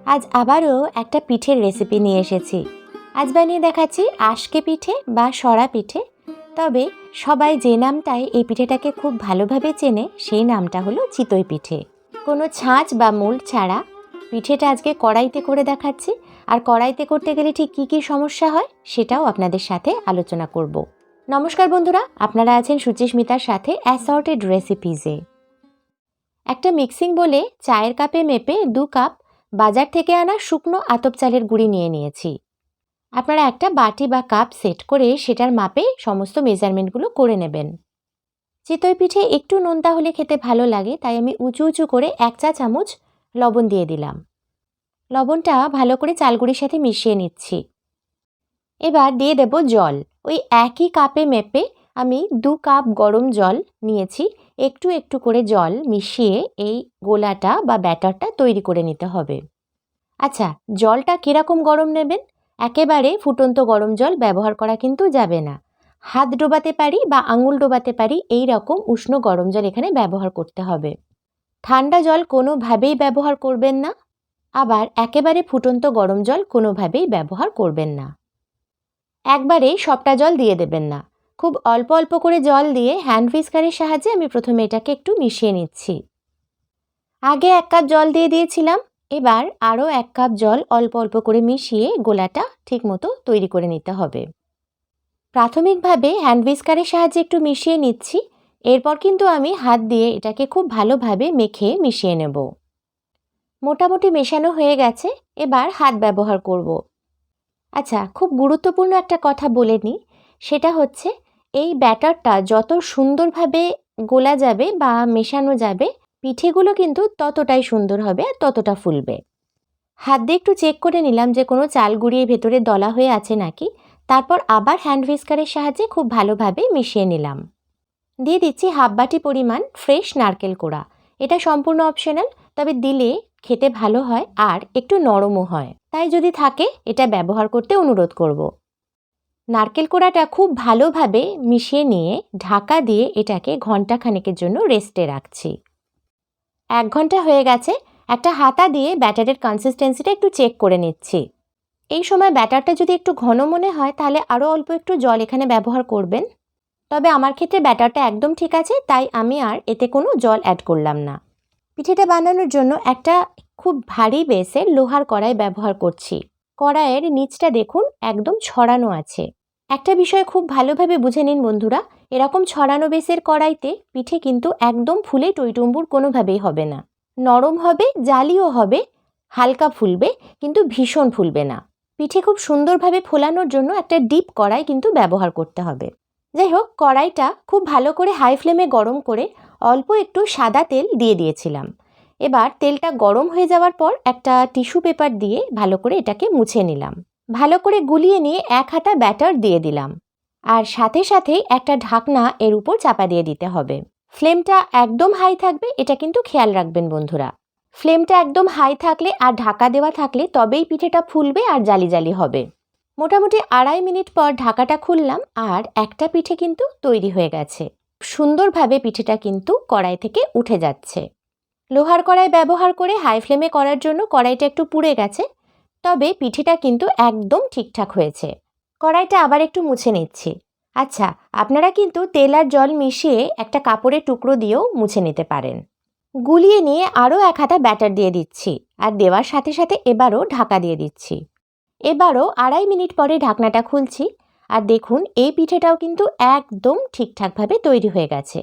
আজ আবারও একটা পিঠের রেসিপি নিয়ে এসেছি। আজ বানিয়ে দেখাচ্ছি আশকে পিঠে বা সরা পিঠে। তবে সবাই যে নামটায় এই পিঠেটাকে খুব ভালোভাবে চেনে সেই নামটা হলো চিতই পিঠে। কোনো ছাঁচ বা মোল্ড ছাড়া পিঠেটা আজকে কড়াইতে করে দেখাচ্ছি। আর কড়াইতে করতে গেলে ঠিক কী কী সমস্যা হয় সেটাও আপনাদের সাথে আলোচনা করব। নমস্কার বন্ধুরা, আপনারা আছেন সুচিস্মিতার সাথে অ্যাসর্টেড রেসিপিজে। একটা মিক্সিং বলে চায়ের কাপে মেপে 2 কাপ বাজার থেকে আনা শুকনো আতপ চালের গুঁড়ি নিয়ে নিয়েছি। আপনারা একটা বাটি বা কাপ সেট করে সেটার মাপে সমস্ত মেজারমেন্টগুলো করে নেবেন। চিতই পিঠে একটু নোনতা হলে খেতে ভালো লাগে, তাই আমি উঁচু উঁচু করে 1 চা চামচ লবণ দিয়ে দিলাম। লবণটা ভালো করে চালগুড়ির সাথে মিশিয়ে নিচ্ছি। এবার দিয়ে দেব জল। ওই একই কাপে মেপে আমি 2 কাপ গরম জল নিয়েছি। একটু একটু করে জল মিশিয়ে এই গোলাটা বা ব্যাটারটা তৈরি করে নিতে হবে। আচ্ছা, জলটা কীরকম গরম নেবেন? একেবারে ফুটন্ত গরম জল ব্যবহার করা কিন্তু যাবে না। হাত ডোবাতে পারি বা আঙুল ডোবাতে পারি এই রকম উষ্ণ গরম জল এখানে ব্যবহার করতে হবে। ঠান্ডা জল কোনোভাবেই ব্যবহার করবেন না, আবার একেবারে ফুটন্ত গরম জল কোনোভাবেই ব্যবহার করবেন না। একবারেই সবটা জল দিয়ে দেবেন না, খুব অল্প অল্প করে জল দিয়ে হ্যান্ড হুইস্কারের সাহায্যে আমি প্রথমে এটাকে একটু মিশিয়ে নিচ্ছি। আগে 1 কাপ জল দিয়ে দিয়েছিলাম, এবার আরও 1 কাপ জল অল্প অল্প করে মিশিয়ে গোলাটা ঠিকমতো তৈরি করে নিতে হবে। প্রাথমিকভাবে হ্যান্ড হুইস্কারের সাহায্যে একটু মিশিয়ে নিচ্ছি, এরপর কিন্তু আমি হাত দিয়ে এটাকে খুব ভালোভাবে মেখে মিশিয়ে নেব। মোটামুটি মেশানো হয়ে গেছে, এবার হাত ব্যবহার করব। আচ্ছা, খুব গুরুত্বপূর্ণ একটা কথা বলে নিই, সেটা হচ্ছে এই ব্যাটারটা যত সুন্দরভাবে গোলা যাবে বা মেশানো যাবে, পিঠেগুলো কিন্তু ততটাই সুন্দর হবে আর ততটা ফুলবে। হাত দিয়ে একটু চেক করে নিলাম যে কোনো চাল গুঁড়িয়ে ভেতরে দলা হয়ে আছে নাকি। তারপর আবার হ্যান্ড হুইস্কারের সাহায্যে খুব ভালোভাবে মিশিয়ে নিলাম। দিয়ে দিচ্ছি হাফ বাটি পরিমাণ ফ্রেশ নারকেল কোড়া। এটা সম্পূর্ণ অপশনাল, তবে দিলে খেতে ভালো হয় আর একটু নরমও হয়, তাই যদি থাকে এটা ব্যবহার করতে অনুরোধ করব। নারকেল কোড়াটা খুব ভালোভাবে মিশিয়ে নিয়ে ঢাকা দিয়ে এটাকে ঘন্টাখানেকের জন্য রেস্টে রাখছি। 1 ঘন্টা হয়ে গেছে। একটা হাতা দিয়ে ব্যাটারের কনসিস্টেন্সিটা একটু চেক করে নিচ্ছি। এই সময় ব্যাটারটা যদি একটু ঘন মনে হয় তাহলে আরও অল্প একটু জল এখানে ব্যবহার করবেন। তবে আমার ক্ষেত্রে ব্যাটারটা একদম ঠিক আছে, তাই আমি আর এতে কোনো জল অ্যাড করলাম না। পিঠেটা বানানোর জন্য একটা খুব ভারী বেসের লোহার কড়াই ব্যবহার করছি। কড়াইয়ের নিচটা দেখুন একদম ছড়ানো আছে। একটা বিষয় খুব ভালোভাবে বুঝে নিন বন্ধুরা, এরকম ছড়ানো বেসের কড়াইতে পিঠে কিন্তু একদম ফুলে টইটুম্বুর কোনোভাবেই হবে না। নরম হবে, জালিও হবে, হালকা ফুলবে, কিন্তু ভীষণ ফুলবে না। পিঠে খুব সুন্দরভাবে ফোলানোর জন্য একটা ডিপ কড়াই কিন্তু ব্যবহার করতে হবে। যাই হোক, কড়াইটা খুব ভালো করে হাই ফ্লেমে গরম করে অল্প একটু সাদা তেল দিয়ে দিয়েছিলাম। এবার তেলটা গরম হয়ে যাওয়ার পর একটা টিস্যু পেপার দিয়ে ভালো করে এটাকে মুছে নিলাম। ভালো করে গুলিয়ে নিয়ে 1 হাতা ব্যাটার দিয়ে দিলাম, আর সাথে সাথেই একটা ঢাকনা এর উপর চাপা দিয়ে দিতে হবে। ফ্লেমটা একদম হাই থাকবে, এটা কিন্তু খেয়াল রাখবেন বন্ধুরা। ফ্লেমটা একদম হাই থাকলে আর ঢাকা দেওয়া থাকলে তবেই পিঠেটা ফুলবে আর জালি জালি হবে। মোটামুটি 2.5 মিনিট পর ঢাকাটা খুললাম আর একটা পিঠে কিন্তু তৈরি হয়ে গেছে। সুন্দরভাবে পিঠেটা কিন্তু কড়াই থেকে উঠে যাচ্ছে। লোহার কড়াই ব্যবহার করে হাই ফ্লেমে করার জন্য কড়াইটা একটু পুড়ে গেছে, তবে পিঠেটা কিন্তু একদম ঠিকঠাক হয়েছে। কড়াইটা আবার একটু মুছে নিচ্ছি। আচ্ছা, আপনারা কিন্তু তেল আর জল মিশিয়ে একটা কাপড়ের টুকরো দিয়েও মুছে নিতে পারেন। গুলিয়ে নিয়ে আরও 1 হাতা ব্যাটার দিয়ে দিচ্ছি, আর দেওয়ার সাথে সাথে এবারও ঢাকা দিয়ে দিচ্ছি। এবারও 2.5 মিনিট পরে ঢাকনাটা খুলছি, আর দেখুন এই পিঠেটাও কিন্তু একদম ঠিকঠাকভাবে তৈরি হয়ে গেছে।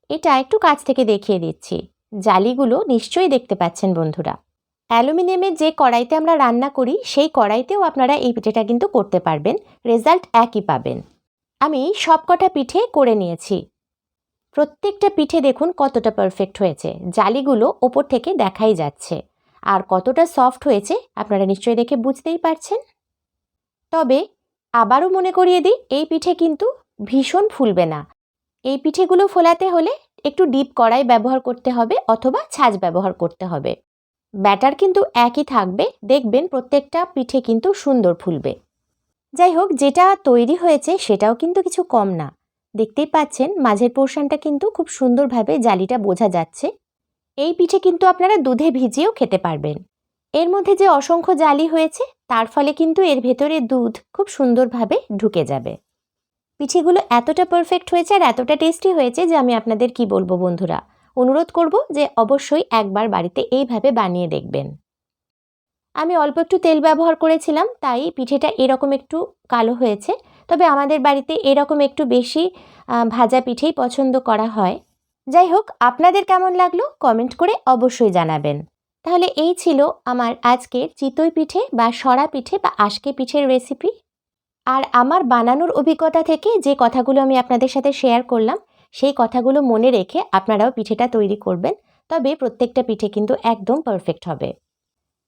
এটা একটু কাছ থেকে দেখিয়ে দিচ্ছি। জালিগুলো নিশ্চয়ই দেখতে পাচ্ছেন বন্ধুরা। অ্যালুমিনিয়ামের যে কড়াইতে আমরা রান্না করি সেই কড়াইতেও আপনারা এই পিঠেটা কিন্তু করতে পারবেন, রেজাল্ট একই পাবেন। আমি সবকটা পিঠে করে নিয়েছি। প্রত্যেকটা পিঠে দেখুন কতটা পারফেক্ট হয়েছে, জালিগুলো ওপর থেকে দেখাই যাচ্ছে। আর কতটা সফট হয়েছে আপনারা নিশ্চয়ই দেখে বুঝতেই পারছেন। তবে আবারও মনে করিয়ে দিই, এই পিঠে কিন্তু ভীষণ ফুলবে না। এই পিঠেগুলো ফোলাতে হলে একটু ডিপ কড়াই ব্যবহার করতে হবে অথবা ছাঁচ ব্যবহার করতে হবে। ব্যাটার কিন্তু একই থাকবে, দেখবেন প্রত্যেকটা পিঠে কিন্তু সুন্দর ফুলবে। যাই হোক, যেটা তৈরি হয়েছে সেটাও কিন্তু কিছু কম না। দেখতেই পাচ্ছেন মাঝের পোর্শনটা কিন্তু খুব সুন্দরভাবে জালিটা বোঝা যাচ্ছে। এই পিঠে কিন্তু আপনারা দুধে ভিজিয়েও খেতে পারবেন। এর মধ্যে যে অসংখ্য জালি হয়েছে তার ফলে কিন্তু এর ভেতরে দুধ খুব সুন্দরভাবে ঢুকে যাবে। পিঠেগুলো এতটা পারফেক্ট হয়েছে আর এতটা টেস্টি হয়েছে যে আমি আপনাদের কি বলবো বন্ধুরা, অনুরোধ করব যে অবশ্যই একবার বাড়িতে এইভাবে বানিয়ে দেখবেন। আমি অল্প একটু তেল ব্যবহার করেছিলাম, তাই পিঠেটা এরকম একটু কালো হয়েছে। তবে আমাদের বাড়িতে এরকম একটু বেশি ভাজা পিঠেই পছন্দ করা হয়। যাই হোক, আপনাদের কেমন লাগলো কমেন্ট করে অবশ্যই জানাবেন। তাহলে এই ছিল আমার আজকের চিতই পিঠে বা সরা পিঠে বা আশকে পিঠের রেসিপি। আর আমার বানানোর অভিজ্ঞতা থেকে যে কথাগুলো আমি আপনাদের সাথে শেয়ার করলাম, সেই কথাগুলো মনে রেখে আপনারাও পিঠেটা তৈরি করবেন। তবে প্রত্যেকটা পিঠে কিন্তু একদম পারফেক্ট হবে।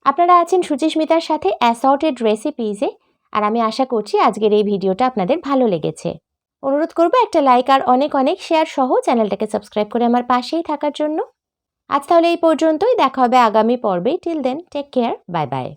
আপনারা আছেন সুচিস্মিতার সাথে অ্যাসর্টেড রেসিপিজে, আর আমি আশা করছি আজকের এই ভিডিওটা আপনাদের ভালো লেগেছে। অনুরোধ করব একটা লাইক আর অনেক অনেক শেয়ার সহ চ্যানেলটাকে সাবস্ক্রাইব করে আমার পাশেই থাকার জন্য। আজ তাহলে এই পর্যন্তই, দেখা হবে আগামী পর্বে। Till then take care, bye by.